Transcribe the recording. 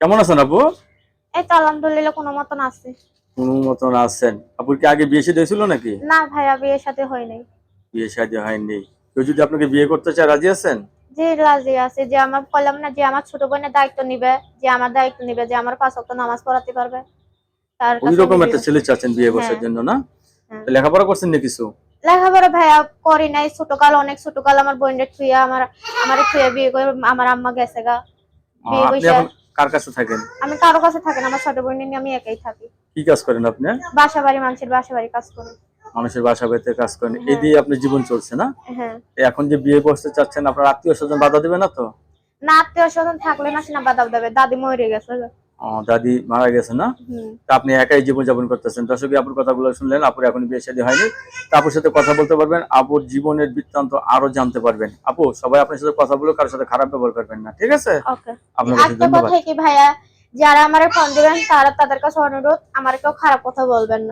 কেমন আছেন আপু? এই তো আলহামদুলিল্লাহ কোনো মতন আছে। কোনো মতন আছেন। আপুর কি আগে বিয়ে শাদী হয়েছিল নাকি? না ভাইয়া বিয়ের সাথে হয় নাই। বিয়ে শাদী হয়নি। কেউ যদি আপনাকে বিয়ে করতে চায় রাজি আছেন? যে রাজি আছে, যে আমার বললাম না, যে আমার ছোট বোনের দায়িত্ব নিবে, যে আমার দায়িত্ব নিবে, যে আমার 5 ওয়াক্ত নামাজ পড়াতে পারবে, তার ওই কাছে আমি রকম একটা বিয়ে। ছেলে চাচ্ছেন বিয়ে হ্যাঁ বসার জন্য না? হ্যাঁ। লেখাপড়া করছেন না কিছু? লেখাপড়া ভাইয়া করি নাই, ছোটকাল অনেক ছোটকাল আমার বোনের থুইয়া আমার থুইয়া বিয়ে করে আমার আম্মা গেছে গা। বিয়ে আপনি বসে এখন কার কাছে থাকেন? আমি কারো কাছে থাকি না, আমার ছোট বোনের নিয়ে আমি একাই থাকি। কি কাজ করেন আপনি? বাসা বাড়ি, মানুষের বাসা বাড়ি কাজ করি। মানুষের বাসা বাড়িতে কাজ করেন, এই হ্যাঁ দিয়ে আপনার জীবন চলছে না? হ্যাঁ। এখন যে বিয়ে করতে চাচ্ছেন আপনার আত্মীয় স্বজন বাধা দিবে না তো? না, আত্মীয় স্বজন থাকলে না সিনা বাধা দেবে, দাদি মরে গেছে গা। দাদি মারা গেছে না? হুম। তা আপনি একাই জীবন যাপন করতেছেন। দর্শক আপুর কথাগুলো শুনলেন, আপুর এখন বিয়ে শাদী হয়নি। তা আপুর সাথে কথা বলতে পারবেন, আপুর জীবনের বৃত্তান্ত আরো জানতে পারবেন। আপু, সবাই আপনার সাথে কথা বলে কারোর সাথে খারাপ ব্যবহার করবেন না, ঠিক আছে? ওকে। আপনার কাছে একটা ধন্যবাদ। কথা কি ভাইয়া, যারা আমারে ফোন দিবেন তাদের কাছে অনুরোধ, আমার কেউ খারাপ কথা বলবেন না।